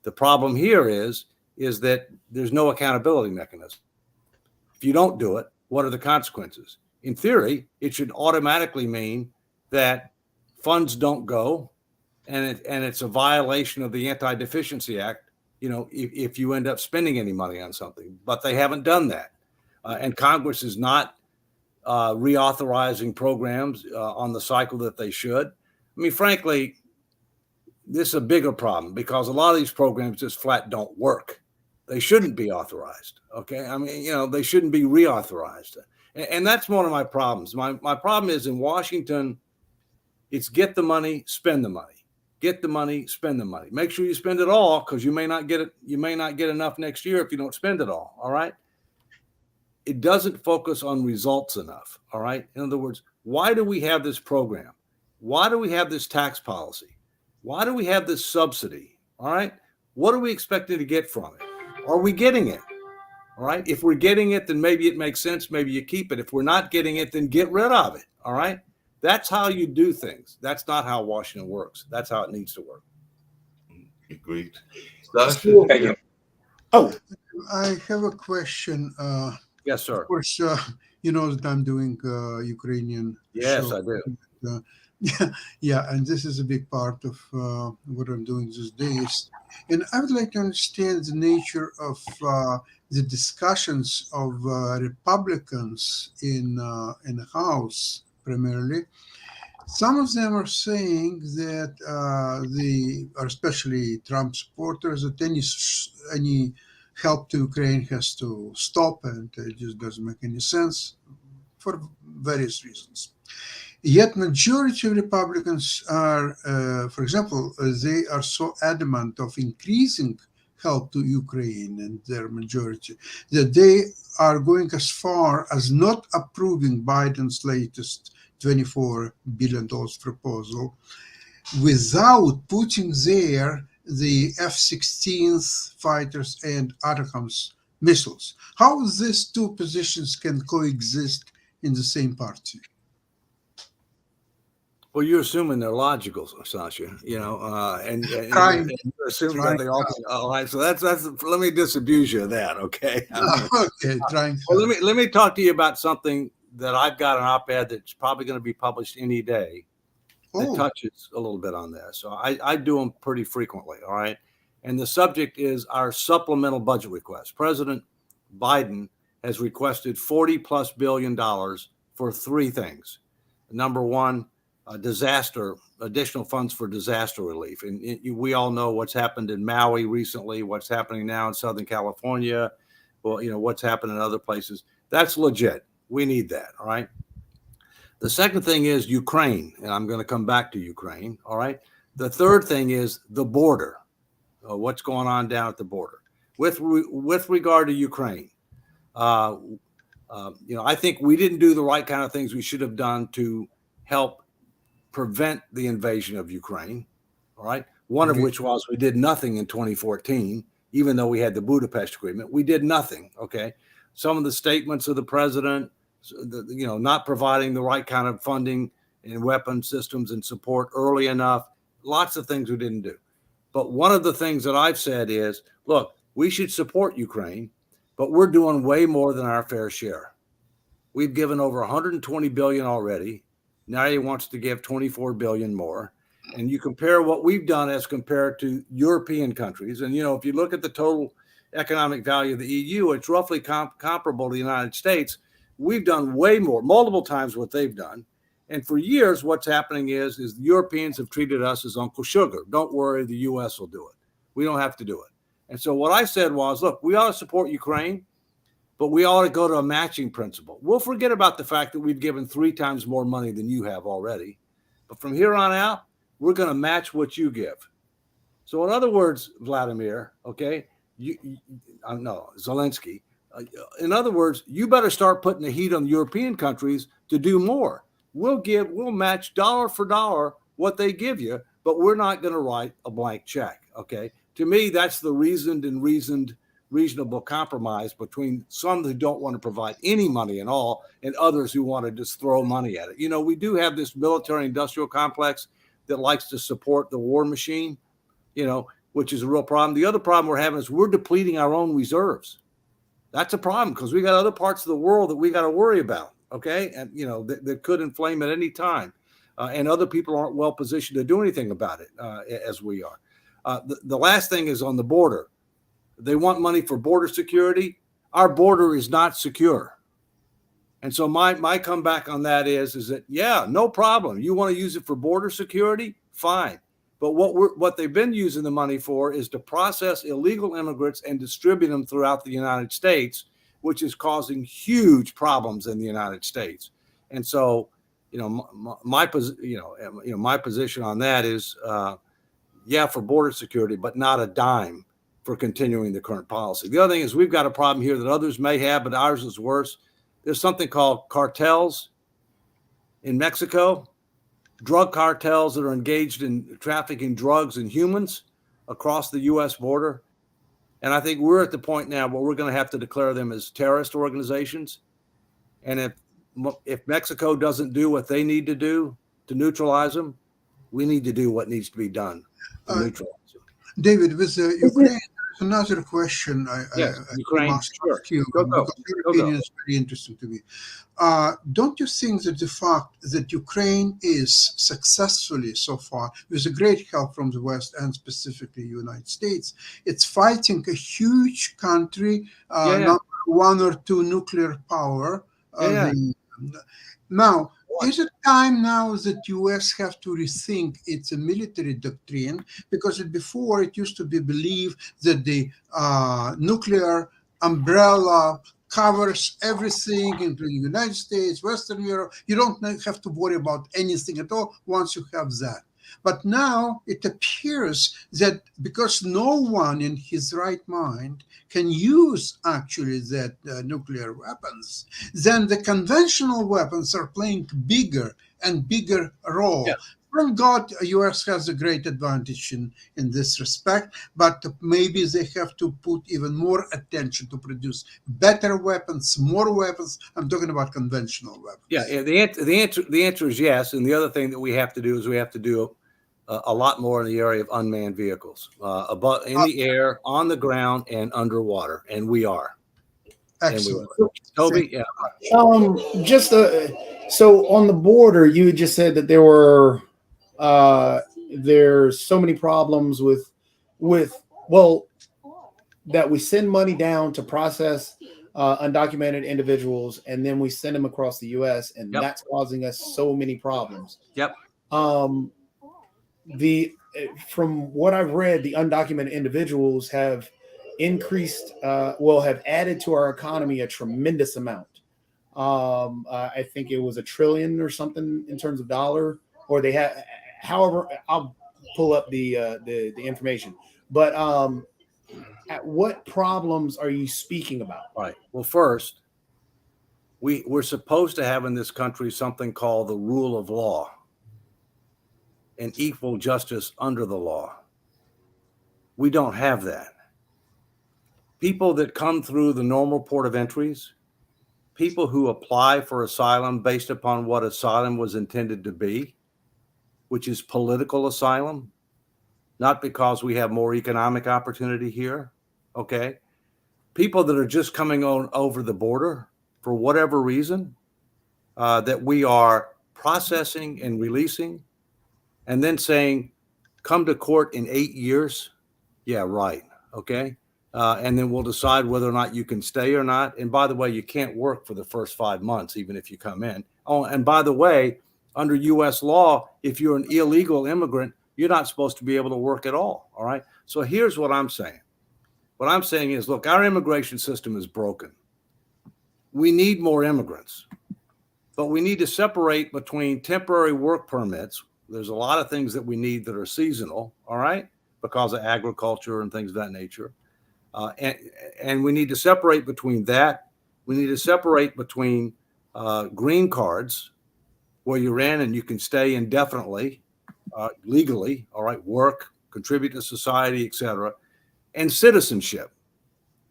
The problem here is that there's no accountability mechanism. If you don't do it, what are the consequences? In theory, it should automatically mean that funds don't go, and it's a violation of the Anti-Deficiency Act, you know, if you end up spending any money on something. But they haven't done that. And Congress is not reauthorizing programs on the cycle that they should. I mean, frankly, this is a bigger problem because a lot of these programs just flat don't work. They shouldn't be authorized. Okay. I mean, you know, they shouldn't be reauthorized. And that's one of my problems. My problem is in Washington, it's get the money, spend the money. Get the money, spend the money. Make sure you spend it all because you may not get it. You may not get enough next year if you don't spend it all. All right. It doesn't focus on results enough. All right. In other words, why do we have this program? Why do we have this tax policy? Why do we have this subsidy? All right. What are we expecting to get from it? Are we getting it? All right. If we're getting it, then maybe it makes sense. Maybe you keep it. If we're not getting it, then get rid of it. All right. That's how you do things. That's not how Washington works. That's how it needs to work. Agreed. Thank you. Oh, I have a question. Yes, sir. Of course, you know that I'm doing Ukrainian. Yes, show. I do. Yeah, and this is a big part of what I'm doing these days. And I would like to understand the nature of the discussions of Republicans in the House, primarily. Some of them are saying that especially Trump supporters, that any help to Ukraine has to stop, and it just doesn't make any sense for various reasons. Yet majority of Republicans are, for example, they are so adamant of increasing help to Ukraine, and their majority, that they are going as far as not approving Biden's latest $24 billion proposal without putting there the F-16 fighters and ATACMS missiles. How these two positions can coexist in the same party? Well, you're assuming they're logical, Sasha, you know, and you're assuming that they all right. So that's, let me disabuse you of that. Okay. Okay. Trying. Well, let me talk to you about something that I've got an op-ed that's probably going to be published any day that touches a little bit on this. So I do them pretty frequently. All right. And the subject is our supplemental budget request. President Biden has requested $40+ billion for three things. Number one, additional funds for disaster relief. And we all know what's happened in Maui recently, what's happening now in Southern California, well, you know, what's happened in other places. That's legit. We need that. All right. The second thing is Ukraine, and I'm going to come back to Ukraine. All right. The third thing is the border. What's going on down at the border with regard to Ukraine? You know, I think we didn't do the right kind of things we should have done to help prevent the invasion of Ukraine. All right. One of which was we did nothing in 2014, even though we had the Budapest Agreement. We did nothing. Okay. Some of the statements of the president, you know, not providing the right kind of funding and weapon systems and support early enough, lots of things we didn't do. But one of the things that I've said is, look, we should support Ukraine, but we're doing way more than our fair share. We've given over 120 billion already. Now he wants to give 24 billion more. And you compare what we've done as compared to European countries. And, you know, if you look at the total economic value of the EU, it's roughly comparable to the United States. We've done way more, multiple times what they've done. And for years, what's happening is the Europeans have treated us as Uncle Sugar. Don't worry, the U.S. will do it. We don't have to do it. And so what I said was, look, we ought to support Ukraine, but we ought to go to a matching principle. We'll forget about the fact that we've given 3 times more money than you have already. But from here on out, we're going to match what you give. So in other words, Vladimir, okay, Zelensky, in other words, you better start putting the heat on the European countries to do more. We'll match dollar for dollar what they give you, but we're not going to write a blank check. Okay. To me, that's the reasonable compromise between some who don't want to provide any money at all and others who want to just throw money at it. You know, we do have this military industrial complex that likes to support the war machine, you know, which is a real problem. The other problem we're having is we're depleting our own reserves. That's a problem because we got other parts of the world that we got to worry about. Okay. And, you know, that could inflame at any time. And other people aren't well positioned to do anything about it as we are. The last thing is on the border. They want money for border security. Our border is not secure. And so my comeback on that is that, yeah, no problem. You want to use it for border security? Fine. But what they've been using the money for is to process illegal immigrants and distribute them throughout the United States, which is causing huge problems in the United States. And so, you know, my position on that is, yeah, for border security, but not a dime for continuing the current policy. The other thing is we've got a problem here that others may have, but ours is worse. There's something called cartels in Mexico, drug cartels that are engaged in trafficking drugs and humans across the U.S. border. And I think we're at the point now where we're going to have to declare them as terrorist organizations. And if Mexico doesn't do what they need to do to neutralize them, we need to do what needs to be done to neutralize them. David, with Ukraine, there's another question Ukraine, must ask you, Go. because your opinion is very interesting to me. Don't you think that the fact that Ukraine is successfully so far, with a great help from the West and specifically United States, it's fighting a huge country, number 1 or 2 nuclear power. Now, is it time now that U.S. have to rethink its military doctrine? Because before it used to be believed that the nuclear umbrella covers everything, including the United States, Western Europe. You don't have to worry about anything at all once you have that. But now it appears that because no one in his right mind can use actually that nuclear weapons, then the conventional weapons are playing bigger and bigger role. Yeah. Thank God, U.S. has a great advantage in this respect, but maybe they have to put even more attention to produce better weapons, more weapons. I'm talking about conventional weapons. Yeah, the answer is yes. And the other thing that we have to do is we have to do a lot more in the area of unmanned vehicles, above, in the air, on the ground, and underwater, and we are. Excellent. Toby, yeah. So on the border, you just said that there's so many problems with that we send money down to process undocumented individuals, and then we send them across the U.S., and that's causing us so many problems. Yep. From what I've read, the undocumented individuals have increased, have added to our economy a tremendous amount. I think it was $1 trillion or something in terms of dollar, or they have. However, I'll pull up the information. But what problems are you speaking about? Right. Well, first, we're supposed to have in this country something called the rule of law and equal justice under the law. We don't have that. People that come through the normal port of entries, people who apply for asylum based upon what asylum was intended to be, which is political asylum, not because we have more economic opportunity here, okay? People that are just coming on over the border for whatever reason, that we are processing and releasing, and then saying, come to court in 8 years. Yeah, right. Okay. and then we'll decide whether or not you can stay or not. And by the way, you can't work for the first 5 months, even if you come in. Oh, and by the way, under U.S. law, if you're an illegal immigrant, you're not supposed to be able to work at all. All right. So here's what I'm saying. What I'm saying is, look, our immigration system is broken. We need more immigrants, but we need to separate between temporary work permits. There's a lot of things that we need that are seasonal, all right, because of agriculture and things of that nature. And we need to separate between that. We need to separate between green cards, where you're in and you can stay indefinitely, legally, all right, work, contribute to society, etc., and citizenship,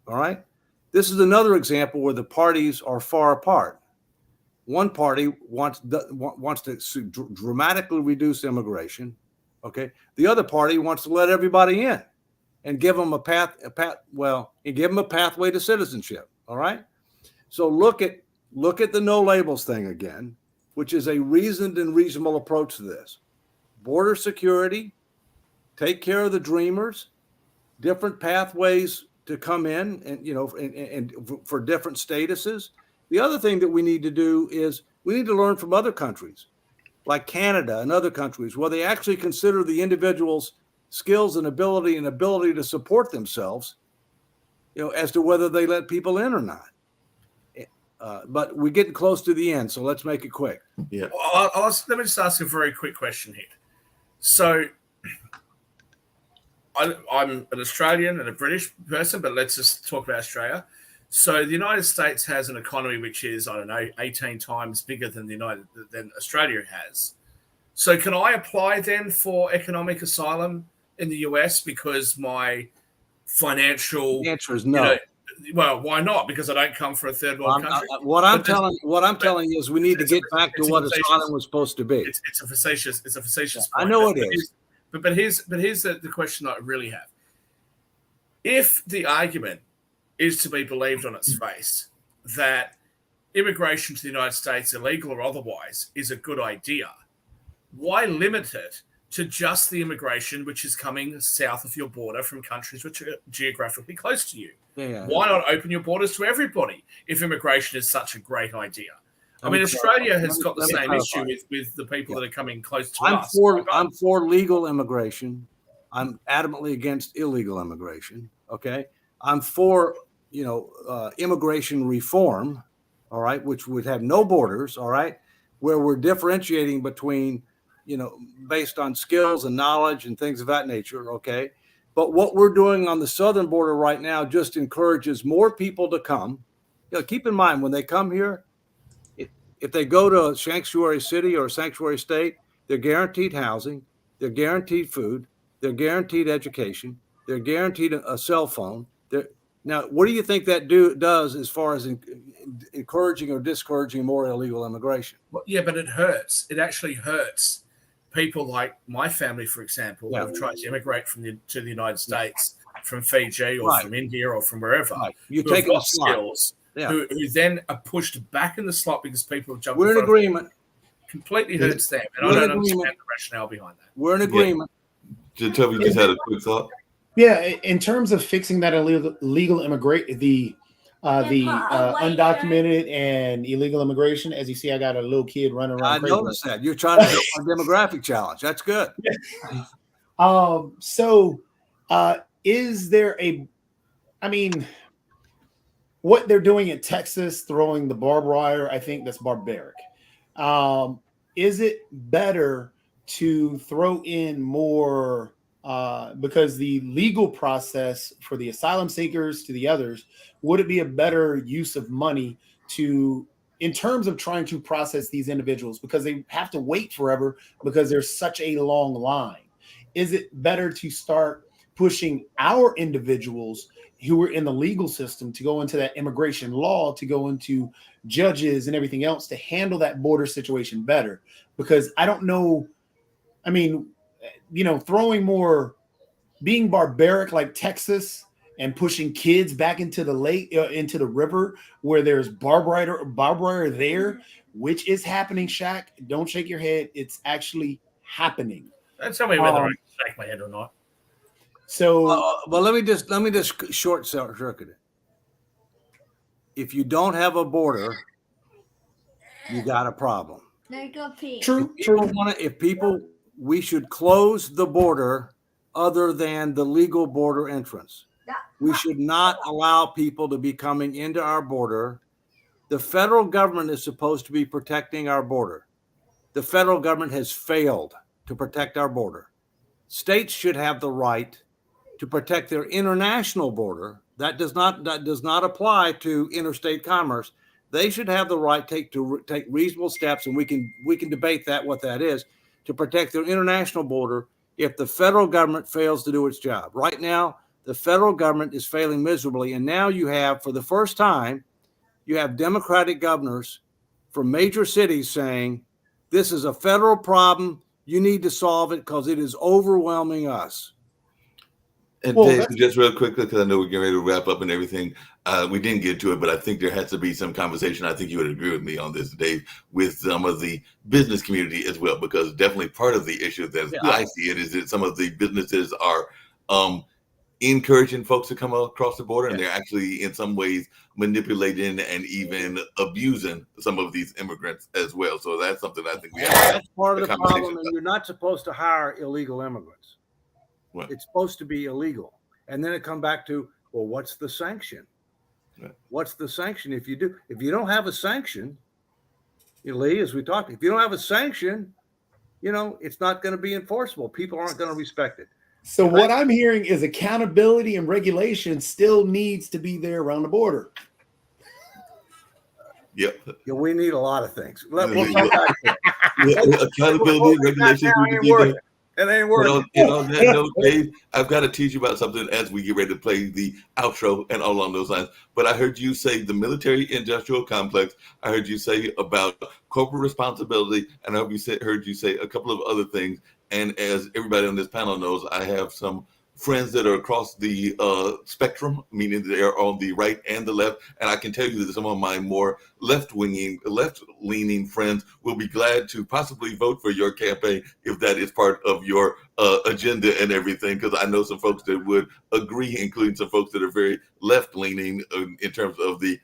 all right? This is another example where the parties are far apart. One party wants to dramatically reduce immigration, okay? The other party wants to let everybody in and give them and give them a pathway to citizenship, all right? So look at the no labels thing again, which is a reasoned and reasonable approach to this. Border security, take care of the dreamers, different pathways to come in and for different statuses. The other thing that we need to do is we need to learn from other countries like Canada and other countries where they actually consider the individual's skills and ability to support themselves, as to whether they let people in or not. But we're getting close to the end, so let's make it quick. Yeah. Let me just ask a very quick question here. So I'm an Australian and a British person, but let's just talk about Australia. So the United States has an economy which is, 18 times bigger than Australia has. So can I apply then for economic asylum in the US because my financial... The answer is no. Well, why not? Because I don't come from a third world country. What I'm telling you is we need to get back to what asylum was supposed to be. It's a facetious point. I know it is. But here's the question I really have. If the argument is to be believed on its face that immigration to the United States, illegal or otherwise, is a good idea, why limit it to just the immigration which is coming south of your border from countries which are geographically close to you? Yeah. Why not open your borders to everybody if immigration is such a great idea? I mean, Australia has got the same issue with the people that are coming close to us. I'm for legal immigration. I'm adamantly against illegal immigration. Okay. I'm for, immigration reform, all right, which would have no borders, all right, where we're differentiating between, based on skills and knowledge and things of that nature, okay? But what we're doing on the southern border right now just encourages more people to come. Keep in mind, when they come here, if they go to a sanctuary city or a sanctuary state, they're guaranteed housing, they're guaranteed food, they're guaranteed education, they're guaranteed a cell phone. Now, what do you think that does as far as encouraging or discouraging more illegal immigration? Well, yeah, but it hurts. It actually hurts people like my family, for example, who have tried to immigrate to the United States from Fiji or from India or from wherever. Right. You take take skills, who then are pushed back in the slot because people have jumped. We're in agreement. Completely hurts them, and I don't understand the rationale behind that. We're in agreement. Toby just had a quick thought. Yeah, in terms of fixing that illegal immigration, the undocumented and illegal immigration, as you see, I got a little kid running around. I noticed that. You're trying to help our demographic challenge. That's good. Is there what they're doing in Texas, throwing the barbed wire, I think that's barbaric. Is it better to throw in more, because the legal process for the asylum seekers to the others, would it be a better use of money in terms of trying to process these individuals, because they have to wait forever because there's such a long line? Is it better to start pushing our individuals who are in the legal system to go into that immigration law, to go into judges and everything else to handle that border situation better? Because I don't know. Throwing more, being barbaric like Texas and pushing kids back into the lake, into the river where there's barbed wire there, which is happening. Shaq, don't shake your head. It's actually happening. Don't tell me whether I shake my head or not. So Well, let me just short circuit it. If you don't have a border, you got a problem. true. We should close the border other than the legal border entrance. We should not allow people to be coming into our border. The federal government is supposed to be protecting our border. The federal government has failed to protect our border. States should have the right to protect their international border. That does not apply to interstate commerce. They should have the right to take reasonable steps, and we can debate what that is, to protect their international border if the federal government fails to do its job. Right now, the federal government is failing miserably, and now you have, for the first time, you have Democratic governors from major cities saying, this is a federal problem. You need to solve it because it is overwhelming us. And Well, Dave, just real quickly, because I know we're getting ready to wrap up and everything. We didn't get to it, but I think there has to be some conversation. I think you would agree with me on this, Dave, with some of the business community as well, because definitely part of the issue that I see it is that some of the businesses are encouraging folks to come across the border, and they're actually in some ways manipulating and even abusing some of these immigrants as well. So that's something I think we have. That's part of the problem, and you're not supposed to hire illegal immigrants. Right. It's supposed to be illegal. And then it come back to, well, what's the sanction? Right. What's the sanction if you don't have a sanction, Lee, as we talked, if you don't have a sanction, it's not going to be enforceable. People aren't going to respect it. So what I'm hearing is accountability and regulation still needs to be there around the border. Yep. Yeah, we need a lot of things. Accountability, regulations. It ain't working. On that note, Dave, I've got to teach you about something as we get ready to play the outro and all along those lines. But I heard you say the military-industrial complex. I heard you say about corporate responsibility, and I heard you say a couple of other things. And as everybody on this panel knows, I have some friends that are across the spectrum, meaning they're on the right and the left. And I can tell you that some of my more left-leaning friends will be glad to possibly vote for your campaign if that is part of your agenda and everything, because I know some folks that would agree, including some folks that are very left-leaning in terms of the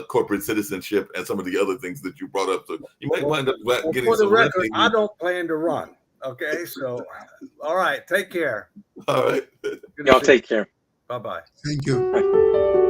corporate citizenship and some of the other things that you brought up. So you might wind up getting for the some record, I don't plan to run. Okay, so all right, take care. All right. Y'all take care. Bye-bye. Thank you.